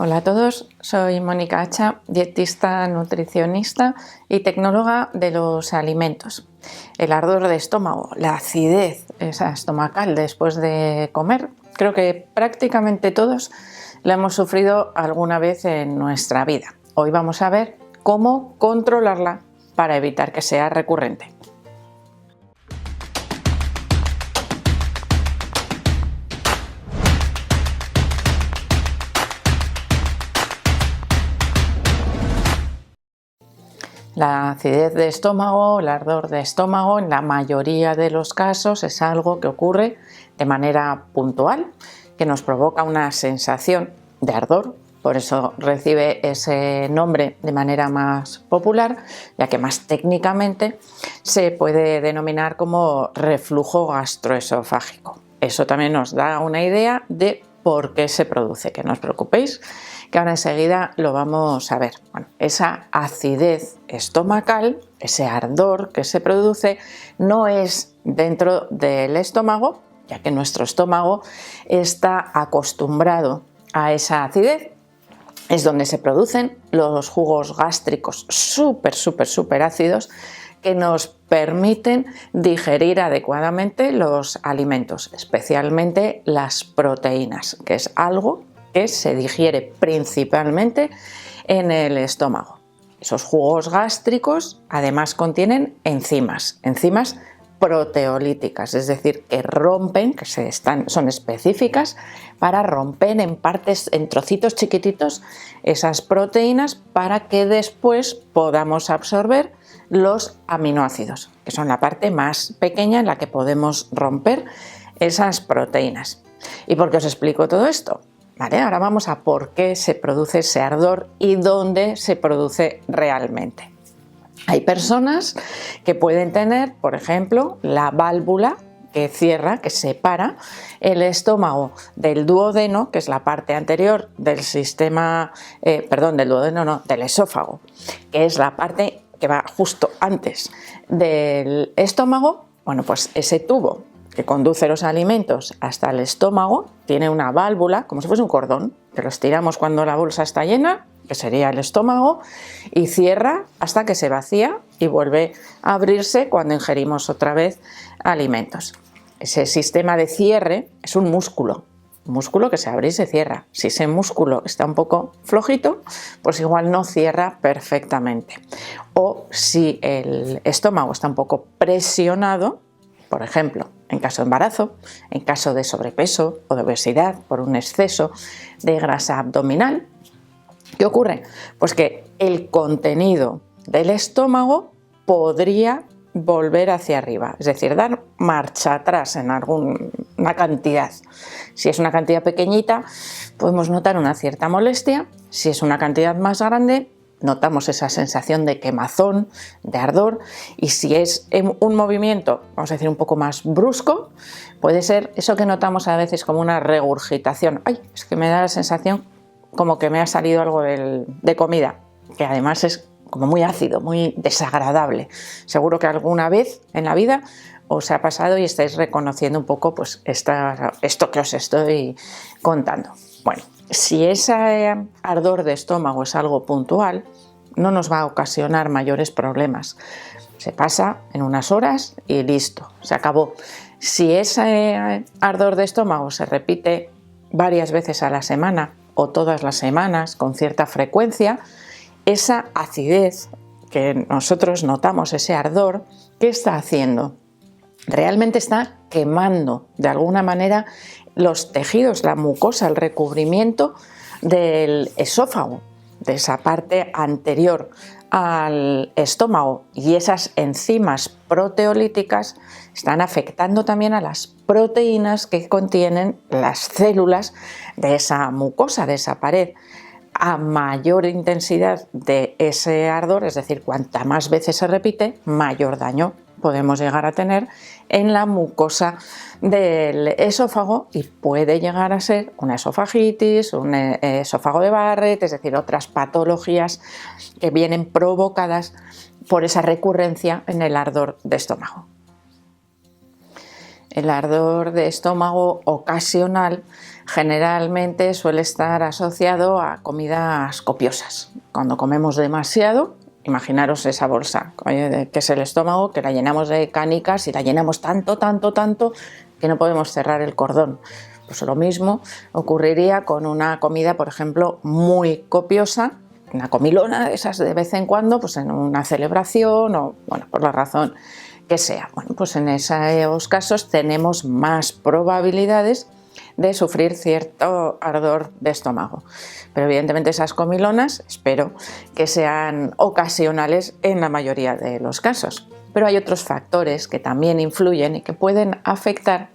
Hola a todos, soy Mónica Hacha, dietista, nutricionista y tecnóloga de los alimentos. El ardor de estómago, la acidez esa estomacal después de comer, creo que prácticamente todos la hemos sufrido alguna vez en nuestra vida. Hoy vamos a ver cómo controlarla para evitar que sea recurrente. La acidez de estómago, el ardor de estómago, en la mayoría de los casos es algo que ocurre de manera puntual, que nos provoca una sensación de ardor, por eso recibe ese nombre de manera más popular, ya que más técnicamente se puede denominar como reflujo gastroesofágico. Eso también nos da una idea de por qué se produce, que no os preocupéis, que ahora enseguida lo vamos a ver. Bueno, esa acidez estomacal, ese ardor que se produce, no es dentro del estómago, ya que nuestro estómago está acostumbrado a esa acidez. Es donde se producen los jugos gástricos súper ácidos que nos permiten digerir adecuadamente los alimentos, especialmente las proteínas, que es algo que se digiere principalmente en el estómago. Esos jugos gástricos además contienen enzimas proteolíticas, es decir, que rompen, son específicas para romper en partes, en trocitos chiquititos, esas proteínas para que después podamos absorber los aminoácidos, que son la parte más pequeña en la que podemos romper esas proteínas. ¿Y por qué os explico todo esto? Vale, ahora vamos a por qué se produce ese ardor y dónde se produce realmente. Hay personas que pueden tener, por ejemplo, la válvula que cierra, que separa el estómago del duodeno, que es la parte anterior del sistema, del esófago, que es la parte que va justo antes del estómago. Bueno, pues ese tubo que conduce los alimentos hasta el estómago tiene una válvula, como si fuese un cordón, que lo estiramos cuando la bolsa está llena, que sería el estómago, y cierra hasta que se vacía y vuelve a abrirse cuando ingerimos otra vez alimentos. Ese sistema de cierre es un músculo que se abre y se cierra. Si ese músculo está un poco flojito, pues igual no cierra perfectamente. O si el estómago está un poco presionado, por ejemplo, en caso de embarazo, en caso de sobrepeso o de obesidad por un exceso de grasa abdominal, ¿qué ocurre? Pues que el contenido del estómago podría volver hacia arriba, es decir, dar marcha atrás en alguna cantidad. Si es una cantidad pequeñita, podemos notar una cierta molestia. Si es una cantidad más grande, notamos esa sensación de quemazón, de ardor, y si es un movimiento, vamos a decir, un poco más brusco, puede ser eso que notamos a veces como una regurgitación. ¡Ay! Es que me da la sensación como que me ha salido algo de comida, que además es como muy ácido, muy desagradable. Seguro que alguna vez en la vida os ha pasado y estáis reconociendo un poco pues, esto que os estoy contando. Bueno, si ese ardor de estómago es algo puntual, no nos va a ocasionar mayores problemas. Se pasa en unas horas y listo, se acabó. Si ese ardor de estómago se repite varias veces a la semana o todas las semanas con cierta frecuencia, esa acidez que nosotros notamos, ese ardor, ¿qué está haciendo? Realmente está quemando de alguna manera los tejidos, la mucosa, el recubrimiento del esófago, de esa parte anterior al estómago, y esas enzimas proteolíticas están afectando también a las proteínas que contienen las células de esa mucosa, de esa pared. A mayor intensidad de ese ardor, es decir, cuanta más veces se repite, mayor daño podemos llegar a tener en la mucosa del esófago y puede llegar a ser una esofagitis, un esófago de Barrett, es decir, otras patologías que vienen provocadas por esa recurrencia en el ardor de estómago. El ardor de estómago ocasional generalmente suele estar asociado a comidas copiosas. Cuando comemos demasiado, imaginaros esa bolsa que es el estómago, que la llenamos de canicas y la llenamos tanto que no podemos cerrar el cordón. Pues lo mismo ocurriría con una comida, por ejemplo, muy copiosa, una comilona de esas de vez en cuando, pues en una celebración o, bueno, por la razón que sea. Bueno, pues en esos casos tenemos más probabilidades de sufrir cierto ardor de estómago. Pero evidentemente esas comilonas espero que sean ocasionales en la mayoría de los casos. Pero hay otros factores que también influyen y que pueden afectar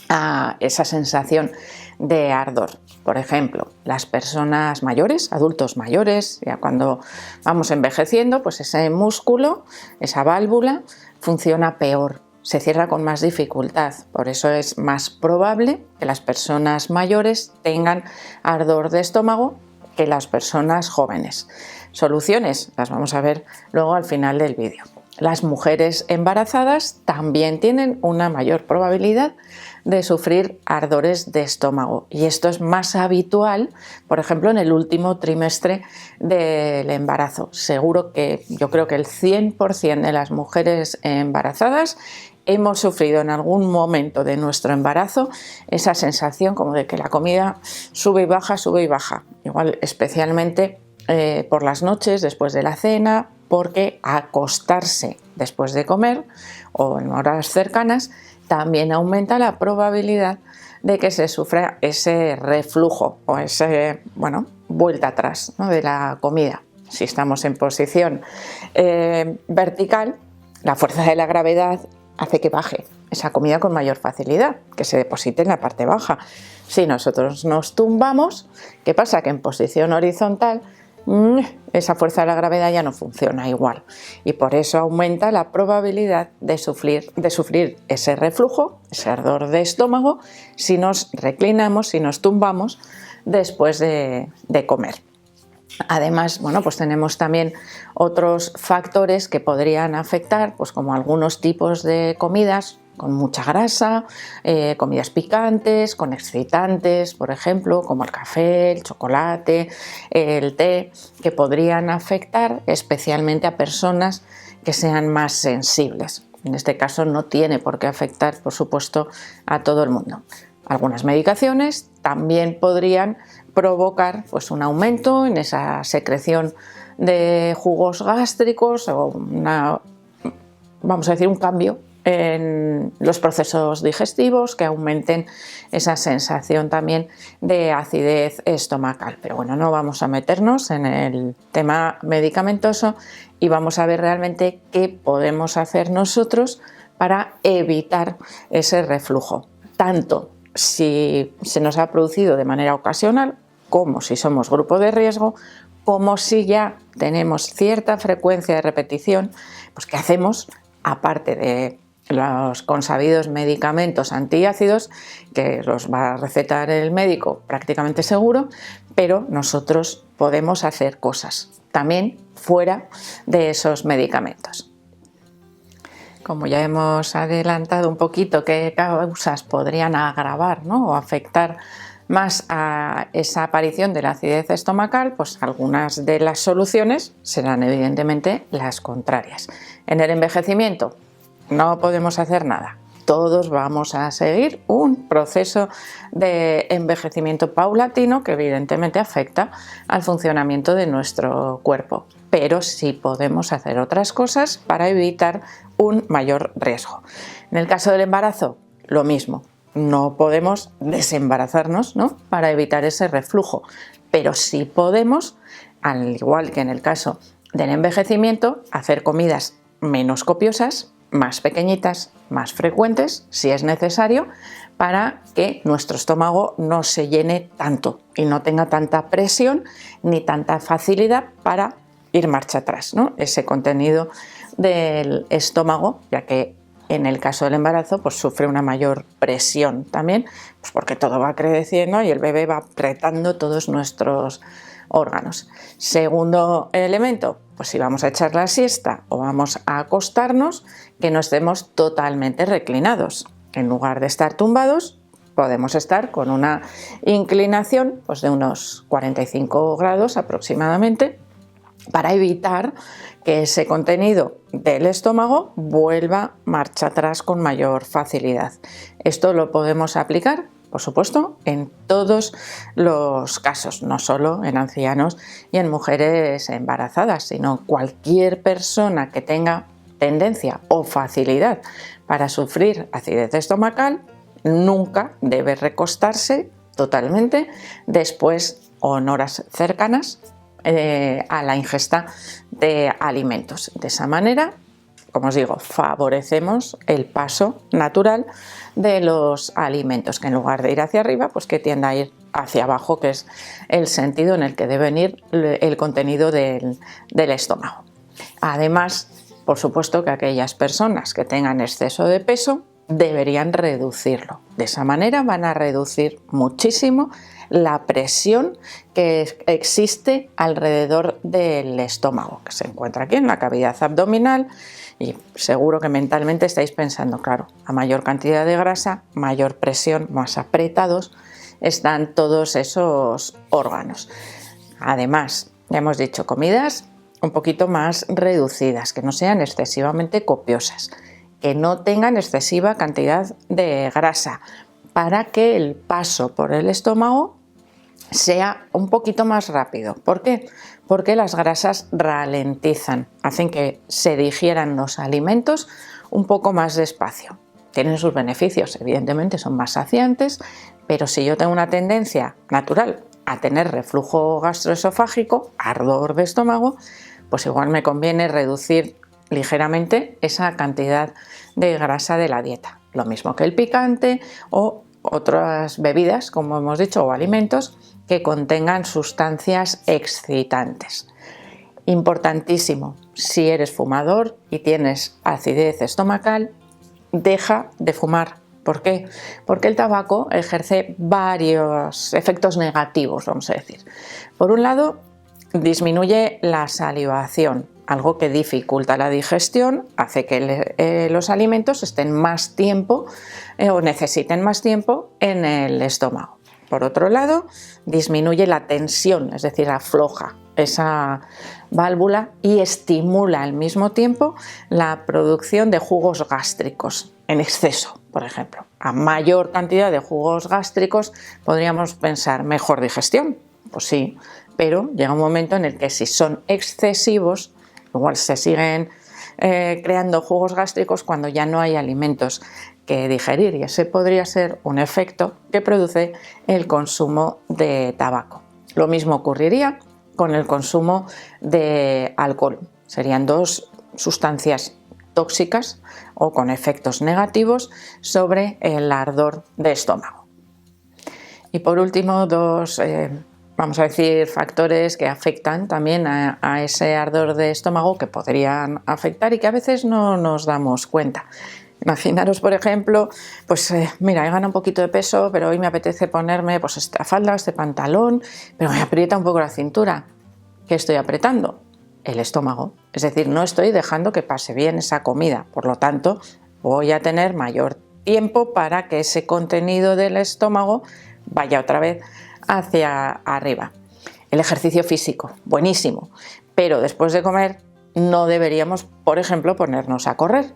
a esa sensación de ardor. Por ejemplo, las personas mayores, adultos mayores, ya cuando vamos envejeciendo, pues ese músculo, esa válvula, funciona peor, se cierra con más dificultad. Por eso es más probable que las personas mayores tengan ardor de estómago que las personas jóvenes. Soluciones las vamos a ver luego al final del vídeo. Las mujeres embarazadas también tienen una mayor probabilidad de sufrir ardores de estómago, y esto es más habitual, por ejemplo, en el último trimestre del embarazo. Seguro que yo creo que el 100% de las mujeres embarazadas hemos sufrido en algún momento de nuestro embarazo esa sensación como de que la comida sube y baja, igual especialmente por las noches después de la cena, porque acostarse después de comer o en horas cercanas también aumenta la probabilidad de que se sufra ese reflujo o ese, bueno, vuelta atrás, ¿no?, de la comida. Si estamos en posición vertical, la fuerza de la gravedad hace que baje esa comida con mayor facilidad, que se deposite en la parte baja. Si nosotros nos tumbamos, ¿qué pasa? Que en posición horizontal esa fuerza de la gravedad ya no funciona igual, y por eso aumenta la probabilidad de sufrir ese reflujo, ese ardor de estómago, si nos reclinamos, si nos tumbamos después de comer. Además, bueno, pues tenemos también otros factores que podrían afectar, pues como algunos tipos de comidas con mucha grasa, comidas picantes, con excitantes, por ejemplo, como el café, el chocolate, el té, que podrían afectar especialmente a personas que sean más sensibles. En este caso no tiene por qué afectar, por supuesto, a todo el mundo. Algunas medicaciones también podrían provocar, pues, un aumento en esa secreción de jugos gástricos o vamos a decir, un cambio en los procesos digestivos que aumenten esa sensación también de acidez estomacal. Pero bueno, no vamos a meternos en el tema medicamentoso y vamos a ver realmente qué podemos hacer nosotros para evitar ese reflujo, tanto si se nos ha producido de manera ocasional, como si somos grupo de riesgo, como si ya tenemos cierta frecuencia de repetición. Pues ¿qué hacemos? Aparte de los consabidos medicamentos antiácidos, que los va a recetar el médico prácticamente seguro, pero nosotros podemos hacer cosas también fuera de esos medicamentos. Como ya hemos adelantado un poquito qué causas podrían agravar, ¿no?, o afectar más a esa aparición de la acidez estomacal, pues algunas de las soluciones serán evidentemente las contrarias. En el envejecimiento no podemos hacer nada. Todos vamos a seguir un proceso de envejecimiento paulatino que evidentemente afecta al funcionamiento de nuestro cuerpo, pero sí podemos hacer otras cosas para evitar un mayor riesgo. En el caso del embarazo, lo mismo. No podemos desembarazarnos, ¿no?, para evitar ese reflujo, pero sí podemos, al igual que en el caso del envejecimiento, hacer comidas menos copiosas, más pequeñitas, más frecuentes, si es necesario, para que nuestro estómago no se llene tanto y no tenga tanta presión ni tanta facilidad para ir marcha atrás, ¿no?, ese contenido del estómago, ya que en el caso del embarazo pues sufre una mayor presión también, pues porque todo va creciendo y el bebé va apretando todos nuestros órganos. Segundo elemento, pues si vamos a echar la siesta o vamos a acostarnos, que no estemos totalmente reclinados. En lugar de estar tumbados, podemos estar con una inclinación pues, de unos 45 grados aproximadamente para evitar que ese contenido del estómago vuelva marcha atrás con mayor facilidad. Esto lo podemos aplicar, por supuesto, en todos los casos, no solo en ancianos y en mujeres embarazadas, sino cualquier persona que tenga tendencia o facilidad para sufrir acidez estomacal nunca debe recostarse totalmente después o en horas cercanas a la ingesta de alimentos. De esa manera, como os digo, favorecemos el paso natural de los alimentos, que en lugar de ir hacia arriba, pues que tienda a ir hacia abajo, que es el sentido en el que debe ir el contenido del estómago. Además, por supuesto que aquellas personas que tengan exceso de peso deberían reducirlo. De esa manera van a reducir muchísimo la presión que existe alrededor del estómago, que se encuentra aquí en la cavidad abdominal, y seguro que mentalmente estáis pensando, claro, a mayor cantidad de grasa, mayor presión, más apretados están todos esos órganos. Además, ya hemos dicho, comidas un poquito más reducidas, que no sean excesivamente copiosas, que no tengan excesiva cantidad de grasa, para que el paso por el estómago sea un poquito más rápido. ¿Por qué? Porque las grasas ralentizan, hacen que se digieran los alimentos un poco más despacio. Tienen sus beneficios, evidentemente son más saciantes, pero si yo tengo una tendencia natural a tener reflujo gastroesofágico, ardor de estómago, pues igual me conviene reducir ligeramente esa cantidad de grasa de la dieta. Lo mismo que el picante o otras bebidas, como hemos dicho, o alimentos que contengan sustancias excitantes. Importantísimo, si eres fumador y tienes acidez estomacal, deja de fumar. ¿Por qué? Porque el tabaco ejerce varios efectos negativos, vamos a decir. Por un lado, disminuye la salivación, algo que dificulta la digestión, hace que los alimentos estén más tiempo o necesiten más tiempo en el estómago. Por otro lado, disminuye la tensión, es decir, afloja esa válvula y estimula al mismo tiempo la producción de jugos gástricos en exceso, por ejemplo. A mayor cantidad de jugos gástricos podríamos pensar mejor digestión, pues sí, pero llega un momento en el que si son excesivos, igual se siguen creando jugos gástricos cuando ya no hay alimentos que digerir, y ese podría ser un efecto que produce el consumo de tabaco. Lo mismo ocurriría con el consumo de alcohol. Serían dos sustancias tóxicas o con efectos negativos sobre el ardor de estómago. Y por último, dos vamos a decir, factores que afectan también a ese ardor de estómago, que podrían afectar y que a veces no nos damos cuenta. Imaginaros, por ejemplo, pues mira, he ganado un poquito de peso, pero hoy me apetece ponerme pues esta falda, este pantalón, pero me aprieta un poco la cintura. ¿Qué estoy apretando? El estómago. Es decir, no estoy dejando que pase bien esa comida. Por lo tanto, voy a tener mayor tiempo para que ese contenido del estómago vaya otra vez hacia arriba. El ejercicio físico, buenísimo, pero después de comer no deberíamos, por ejemplo, ponernos a correr,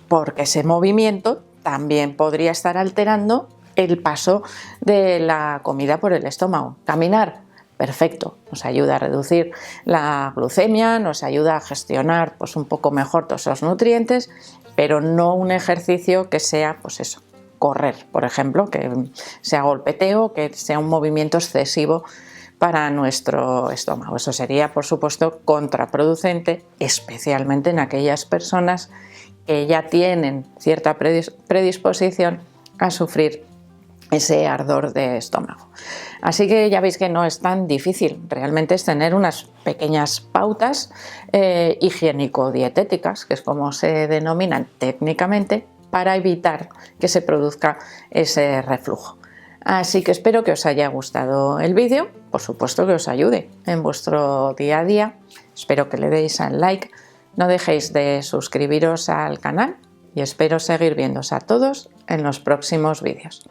porque ese movimiento también podría estar alterando el paso de la comida por el estómago. Caminar, perfecto, nos ayuda a reducir la glucemia, nos ayuda a gestionar pues, un poco mejor todos esos nutrientes, pero no un ejercicio que sea, pues eso, correr, por ejemplo, que sea golpeteo, que sea un movimiento excesivo para nuestro estómago. Eso sería, por supuesto, contraproducente, especialmente en aquellas personas que ya tienen cierta predisposición a sufrir ese ardor de estómago. Así que ya veis que no es tan difícil, realmente es tener unas pequeñas pautas higiénico-dietéticas, que es como se denominan técnicamente, para evitar que se produzca ese reflujo. Así que espero que os haya gustado el vídeo, por supuesto que os ayude en vuestro día a día, espero que le deis al like, no dejéis de suscribiros al canal y espero seguir viéndoos a todos en los próximos vídeos.